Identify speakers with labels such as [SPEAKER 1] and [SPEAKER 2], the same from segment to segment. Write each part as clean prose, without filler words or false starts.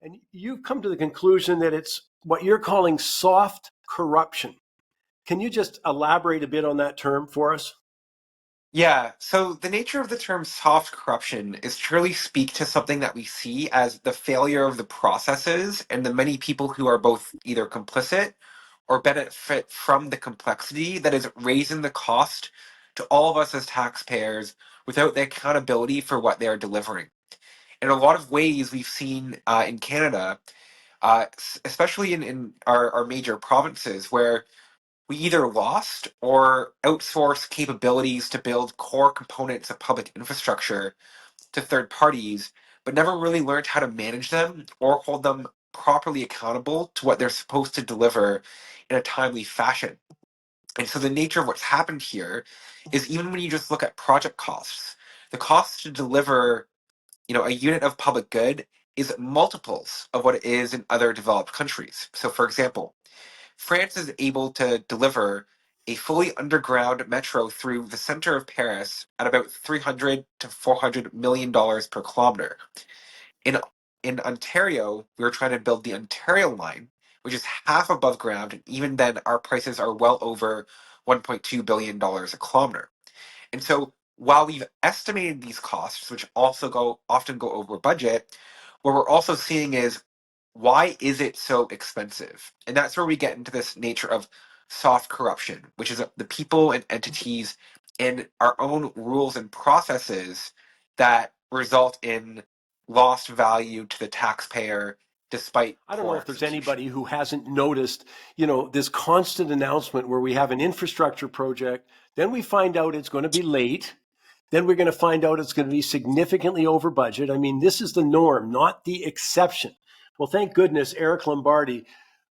[SPEAKER 1] And you've come to the conclusion that it's what you're calling soft corruption. Can you just elaborate a bit on that term for us?
[SPEAKER 2] Yeah, so the nature of the term soft corruption is to really speak to something that we see as the failure of the processes and the many people who are both either complicit or benefit from the complexity that is raising the cost to all of us as taxpayers without the accountability for what they are delivering. In a lot of ways, we've seen in Canada, especially in our major provinces, where we either lost or outsourced capabilities to build core components of public infrastructure to third parties, but never really learned how to manage them or hold them properly accountable to what they're supposed to deliver in a timely fashion. And so the nature of what's happened here is even when you just look at project costs, the cost to deliver, a unit of public good is multiples of what it is in other developed countries. So for example, France is able to deliver a fully underground metro through the center of Paris at about 300 to 400 million dollars per kilometer. In in Ontario, we are trying to build the Ontario line, which is half above ground, and even then our prices are well over 1.2 billion dollars a kilometer. And so while we've estimated these costs, which also often go over budget, what we're also seeing is why is it so expensive? And that's where we get into this nature of soft corruption, which is the people and entities and our own rules and processes that result in lost value to the taxpayer despite
[SPEAKER 1] I don't know
[SPEAKER 2] poor
[SPEAKER 1] if there's
[SPEAKER 2] execution.
[SPEAKER 1] anybody who hasn't noticed, this constant announcement where we have an infrastructure project, then we find out it's going to be late, then we're going to find out it's going to be significantly over budget. I mean, this is the norm, not the exception. Well, thank goodness Eric Lombardi,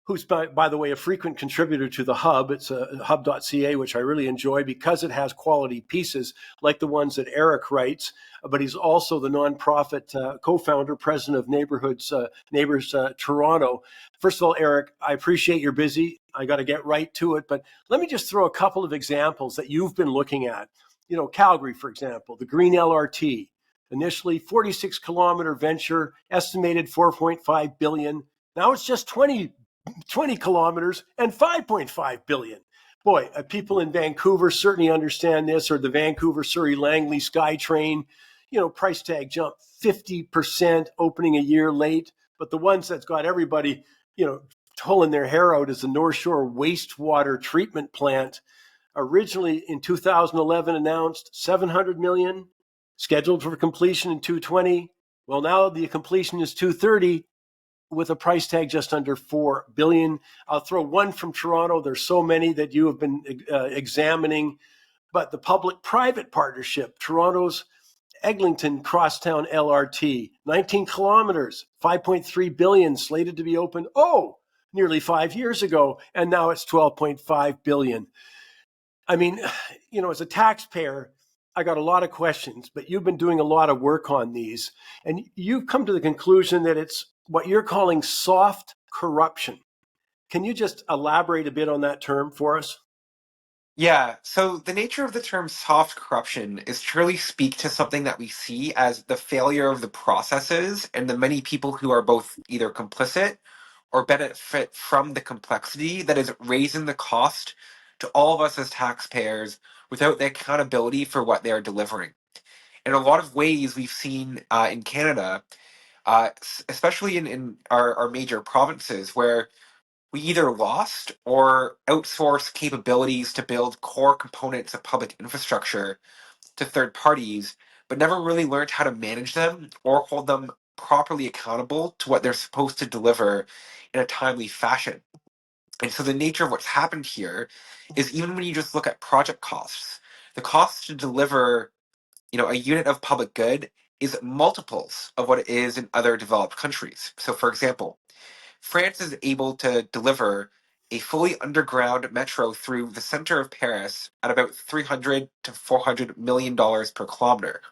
[SPEAKER 1] who's, by the way, a frequent contributor to the Hub. It's a hub.ca, which I really enjoy because it has quality pieces like the ones that Eric writes. But he's also the nonprofit co-founder, president of Neighbors Toronto. First of all, Eric, I appreciate you're busy. I got to get right to it. But let me just throw a couple of examples that you've been looking at. Calgary, for example, the Green LRT, initially 46-kilometer venture, estimated 4.5 billion. Now it's just 20 kilometers and 5.5 billion. Boy, people in Vancouver certainly understand this, or the Vancouver Surrey Langley SkyTrain, price tag jump 50%, opening a year late. But the ones that's got everybody, pulling their hair out is the North Shore wastewater treatment plant, originally in 2011 announced 700 million, scheduled for completion in 220. Well, now the completion is 230 with a price tag just under 4 billion. I'll throw one from Toronto. There's so many that you have been examining, but the public-private partnership, Toronto's Eglinton Crosstown LRT, 19 kilometers, 5.3 billion, slated to be opened, nearly 5 years ago, and now it's 12.5 billion. I mean, as a taxpayer, I got a lot of questions, but you've been doing a lot of work on these, and you've come to the conclusion that it's what you're calling soft corruption. Can you just elaborate a bit on that term for us?
[SPEAKER 2] Yeah, so the nature of the term soft corruption is to really speak to something that we see as the failure of the processes and the many people who are both either complicit or benefit from the complexity that is raising the cost to all of us as taxpayers without the accountability for what they are delivering. In a lot of ways, we've seen in Canada, especially in our major provinces, where we either lost or outsourced capabilities to build core components of public infrastructure to third parties, but never really learned how to manage them or hold them properly accountable to what they're supposed to deliver in a timely fashion. And so the nature of what's happened here is even when you just look at project costs, the cost to deliver, a unit of public good is multiples of what it is in other developed countries. So for example, France is able to deliver a fully underground metro through the center of Paris at about 300 to 400 million dollars per kilometer.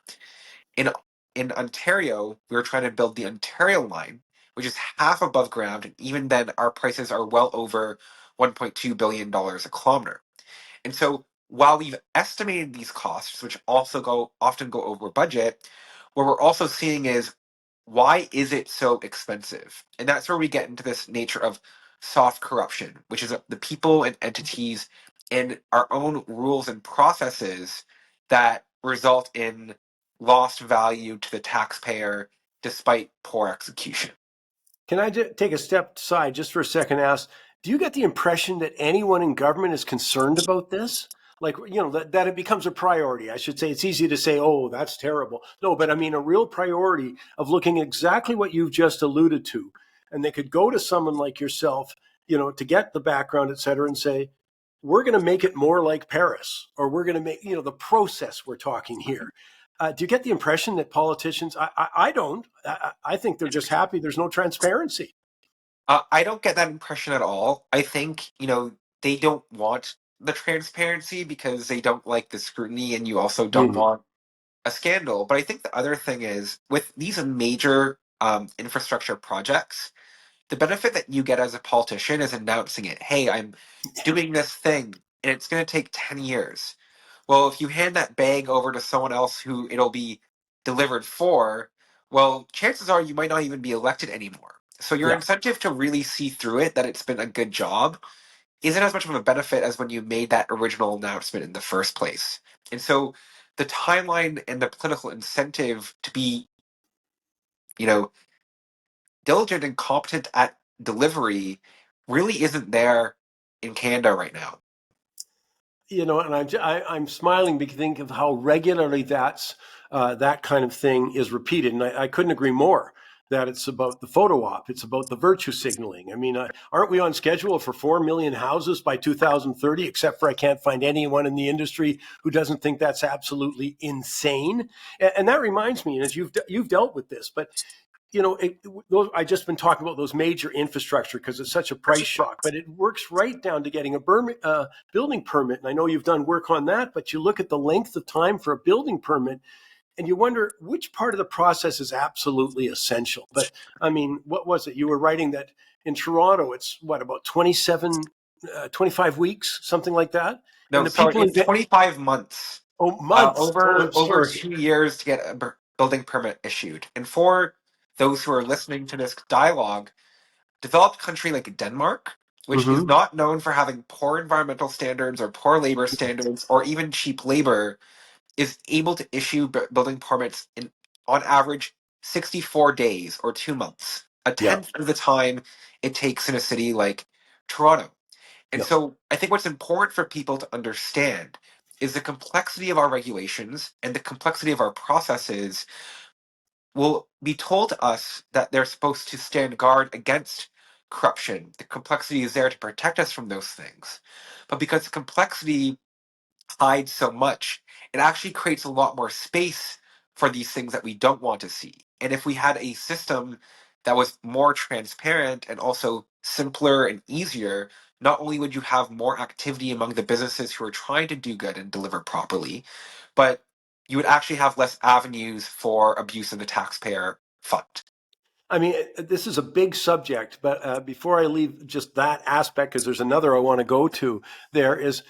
[SPEAKER 2] In in Ontario, we are trying to build the Ontario line, which is half above ground, and even then our prices are well over 1.2 billion dollars a kilometer. And so while we've estimated these costs, which also often go over budget, what we're also seeing is why is it so expensive? And that's where we get into this nature of soft corruption, which is the people and entities and our own rules and processes that result in lost value to the taxpayer despite poor execution.
[SPEAKER 1] Can I take a step aside just for a second and ask, do you get the impression that anyone in government is concerned about this? Like, that it becomes a priority. I should say it's easy to say, oh, that's terrible. No, but I mean a real priority of looking at exactly what you've just alluded to. And they could go to someone like yourself, to get the background, et cetera, and say, we're going to make it more like Paris, or we're going to make, the process we're talking here. Do you get the impression that politicians? I don't. I think they're just happy there's no transparency.
[SPEAKER 2] I don't get that impression at all. I think, they don't want the transparency because they don't like the scrutiny, and you also don't
[SPEAKER 1] Mhm.
[SPEAKER 2] want a scandal. But I think the other thing is with these major infrastructure projects, the benefit that you get as a politician is announcing it. Hey, I'm doing this thing, and it's going to take 10 years. Well, if you hand that bag over to someone else who it'll be delivered for, well, chances are you might not even be elected anymore. So your
[SPEAKER 1] Yeah.
[SPEAKER 2] incentive to really see through it that it's been a good job isn't as much of a benefit as when you made that original announcement in the first place. And so the timeline and the political incentive to be, you know, diligent and competent at delivery really isn't there in Canada right now.
[SPEAKER 1] And I'm smiling because think of how regularly that kind of thing is repeated, and I couldn't agree more that it's about the photo op, it's about the virtue signaling. I mean, aren't we on schedule for 4 million houses by 2030? Except for I can't find anyone in the industry who doesn't think that's absolutely insane. And that reminds me, as you've dealt with this, but I just been talking about those major infrastructure because it's such a price shock, but it works right down to getting a building permit. And I know you've done work on that, but you look at the length of time for a building permit and you wonder which part of the process is absolutely essential. But I mean, what was it? You were writing that in Toronto, it's what, about 25 weeks, something like that. And
[SPEAKER 2] No,
[SPEAKER 1] the
[SPEAKER 2] sorry,
[SPEAKER 1] people
[SPEAKER 2] it's
[SPEAKER 1] in,
[SPEAKER 2] 25 months.
[SPEAKER 1] months. Oh, I'm
[SPEAKER 2] Over
[SPEAKER 1] sorry.
[SPEAKER 2] 2 years to get a building permit issued. And for those who are listening to this dialogue, developed country like Denmark, which is
[SPEAKER 1] Mm-hmm.
[SPEAKER 2] not known for having poor environmental standards or poor labor standards or even cheap labor, is able to issue building permits in, on average, 64 days or 2 months, a
[SPEAKER 1] Yeah.
[SPEAKER 2] tenth of the time it takes in a city like Toronto. And
[SPEAKER 1] Yeah.
[SPEAKER 2] so I think what's important for people to understand is the complexity of our regulations and the complexity of our processes will be told to us that they're supposed to stand guard against corruption. The complexity is there to protect us from those things. But because the complexity hides so much, it actually creates a lot more space for these things that we don't want to see. And if we had a system that was more transparent and also simpler and easier, not only would you have more activity among the businesses who are trying to do good and deliver properly, but you would actually have less avenues for abuse of the taxpayer fund.
[SPEAKER 1] I mean, this is a big subject, but before I leave just that aspect, because there's another I want to go to, there is,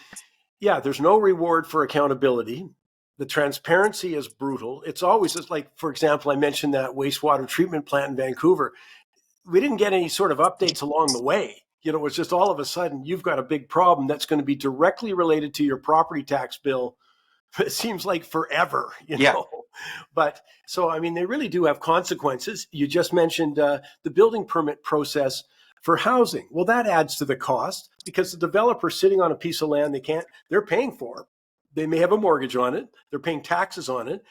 [SPEAKER 1] yeah, there's no reward for accountability. The transparency is brutal. It's always just like, for example, I mentioned that wastewater treatment plant in Vancouver. We didn't get any sort of updates along the way. It was just all of a sudden you've got a big problem that's going to be directly related to your property tax bill. It seems like forever,
[SPEAKER 2] Yeah.
[SPEAKER 1] But so, I mean, they really do have consequences. You just mentioned the building permit process for housing. Well, that adds to the cost because the developer sitting on a piece of land they're paying for. They may have a mortgage on it. They're paying taxes on it.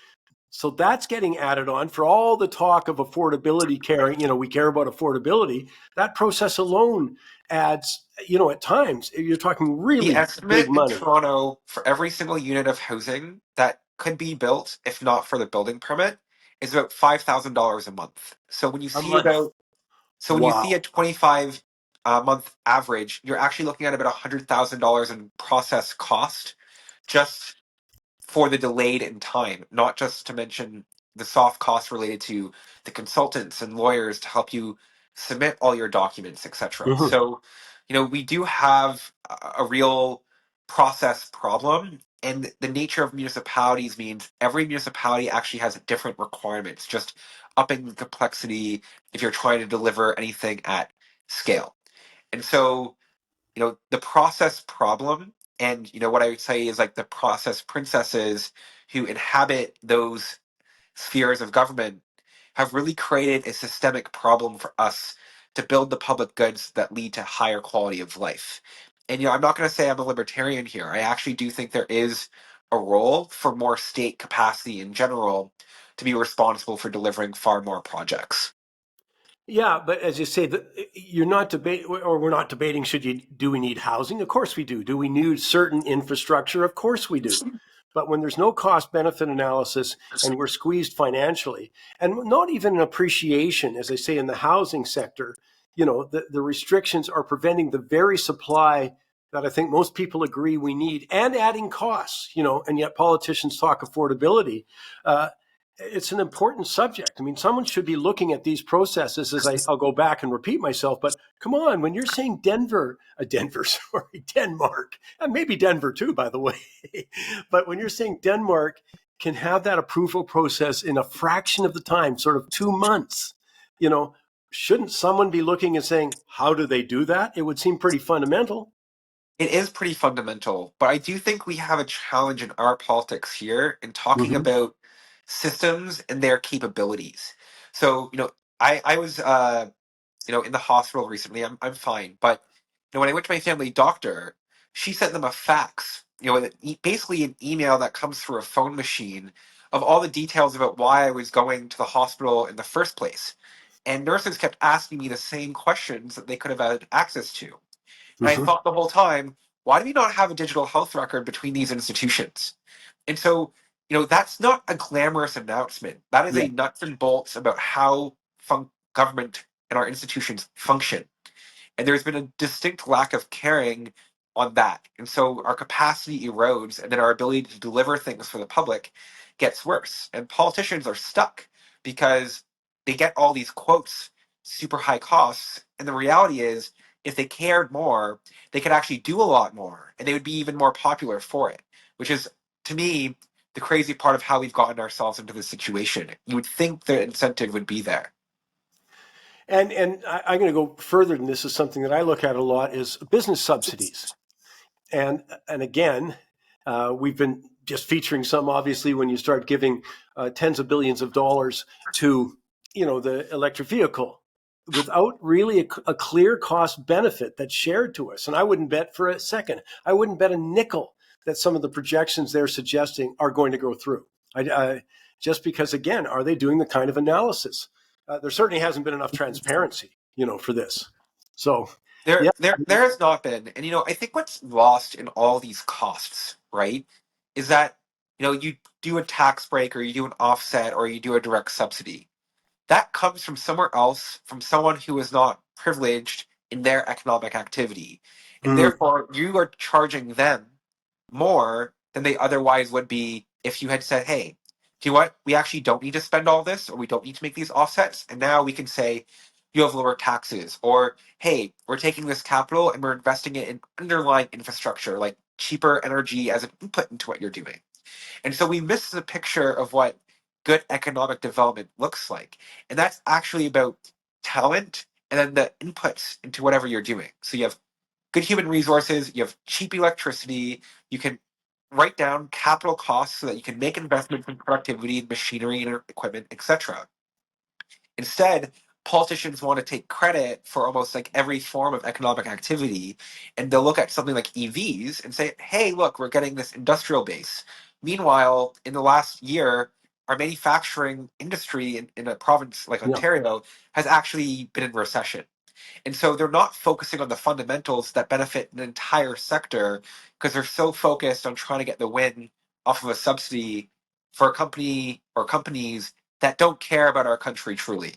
[SPEAKER 1] So that's getting added on for all the talk of affordability caring. We care about affordability. That process alone adds, at times you're talking
[SPEAKER 2] The
[SPEAKER 1] really big
[SPEAKER 2] estimate in
[SPEAKER 1] money
[SPEAKER 2] Toronto for every single unit of housing that could be built, if not for the building permit, is about $5,000 a month.
[SPEAKER 1] a month.
[SPEAKER 2] So when you see
[SPEAKER 1] Wow.
[SPEAKER 2] a 25 month average, you're actually looking at about $100,000 in process cost just for the delayed in time, not just to mention the soft costs related to the consultants and lawyers to help you submit all your documents, etc.
[SPEAKER 1] Mhm.
[SPEAKER 2] So, we do have a real process problem, And the nature of municipalities means every municipality actually has different requirements, just upping the complexity if you're trying to deliver anything at scale. And so, the process problem, and what I would say is like the process princesses who inhabit those spheres of government have really created a systemic problem for us to build the public goods that lead to higher quality of life. And I'm not going to say I'm a libertarian here. I actually do think there is a role for more state capacity in general to be responsible for delivering far more projects.
[SPEAKER 1] Yeah, but as you say, you're not debating, or we're not debating. Do we need housing? Of course we do. Do we need certain infrastructure? Of course we do. But when there's no cost benefit analysis and we're squeezed financially, and not even an appreciation, as I say, in the housing sector, the restrictions are preventing the very supply that I think most people agree we need, and adding costs, and yet politicians talk affordability. It's an important subject. I mean, someone should be looking at these processes, as I'll go back and repeat myself, but come on, when you're saying Denmark, and maybe Denver too, by the way, but when you're saying Denmark can have that approval process in a fraction of the time, sort of 2 months, shouldn't someone be looking and saying, how do they do that? It would seem pretty fundamental.
[SPEAKER 2] It is pretty fundamental, but I do think we have a challenge in our politics here in talking
[SPEAKER 1] Mm-hmm.
[SPEAKER 2] about systems and their capabilities. So, I was in the hospital recently. I'm fine, but when I went to my family doctor, she sent them a fax, basically an email that comes through a phone machine of all the details about why I was going to the hospital in the first place. And nurses kept asking me the same questions that they could have had access to. And I
[SPEAKER 1] Mm-hmm.
[SPEAKER 2] thought the whole time, why do we not have a digital health record between these institutions? And so, that's not a glamorous announcement. That is
[SPEAKER 1] Yeah.
[SPEAKER 2] a nuts and bolts about how government and our institutions function. And there's been a distinct lack of caring on that. And so our capacity erodes, and then our ability to deliver things for the public gets worse. And politicians are stuck because they get all these quotes, super high costs. And the reality is, if they cared more, they could actually do a lot more, and they would be even more popular for it, which is, to me, the crazy part of how we've gotten ourselves into this situation. You would think the incentive would be there.
[SPEAKER 1] And I'm going to go further than this. Is something that I look at a lot is business subsidies. And again, we've been just featuring some, obviously, when you start giving tens of billions of dollars to the electric vehicle without really a clear cost benefit that's shared to us. And I wouldn't bet for a second, I wouldn't bet a nickel that some of the projections they're suggesting are going to go through. Just because, again, are they doing the kind of analysis? There certainly hasn't been enough transparency, for this. So,
[SPEAKER 2] There,
[SPEAKER 1] yeah.
[SPEAKER 2] there has not been, and I think what's lost in all these costs, right, is that you do a tax break, or you do an offset, or you do a direct subsidy. That comes from somewhere else, from someone who is not privileged in their economic activity, and
[SPEAKER 1] Mm,
[SPEAKER 2] therefore you are charging them more than they otherwise would be if you had said, "Hey, do you know what? We actually don't need to spend all this, or we don't need to make these offsets, and now we can say." You have lower taxes, or hey, we're taking this capital and we're investing it in underlying infrastructure like cheaper energy as an input into what you're doing. And so we miss the picture of what good economic development looks like. And that's actually about talent and then the inputs into whatever you're doing. So you have good human resources, you have cheap electricity, you can write down capital costs so that you can make investments in productivity, machinery, and equipment, etc. Instead, politicians want to take credit for almost like every form of economic activity, and they'll look at something like EVs and say, "Hey, look, we're getting this industrial base." Meanwhile, in the last year, our manufacturing industry in a province like
[SPEAKER 1] yeah.
[SPEAKER 2] Ontario has actually been in recession. And so they're not focusing on the fundamentals that benefit an entire sector because they're so focused on trying to get the win off of a subsidy for a company or companies that don't care about our country truly.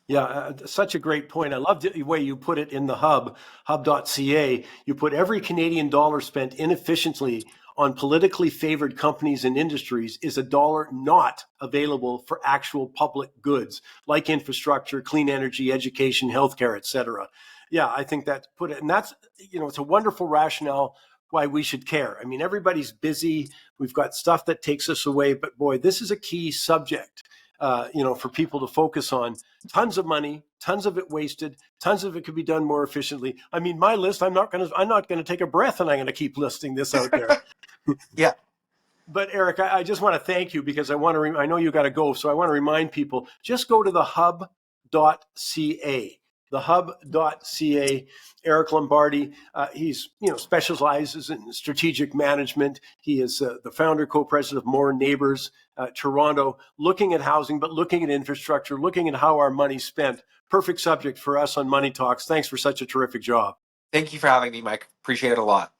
[SPEAKER 1] Yeah, such a great point. I love the way you put it in the hub.ca. You put every Canadian dollar spent inefficiently on politically favored companies and industries is a dollar not available for actual public goods like infrastructure, clean energy, education, healthcare, et cetera. Yeah, I think that's put it, and that's, it's a wonderful rationale why we should care. I mean, everybody's busy. We've got stuff that takes us away, but boy, this is a key subject, for people to focus on. Tons of money, tons of it wasted, tons of it could be done more efficiently. I mean, my list, I'm not going to take a breath and I'm going to keep listing this out there.
[SPEAKER 2] Yeah.
[SPEAKER 1] But Eric, I just want to thank you because I know you got to go. So I want to remind people, just go to the hub.ca, the hub.ca. Eric Lombardi, he's, specializes in strategic management. He is the founder, co-president of More Neighbors, Toronto, looking at housing, but looking at infrastructure, looking at how our money's spent. Perfect subject for us on Money Talks. Thanks for such a terrific job.
[SPEAKER 2] Thank you for having me, Mike. Appreciate it a lot.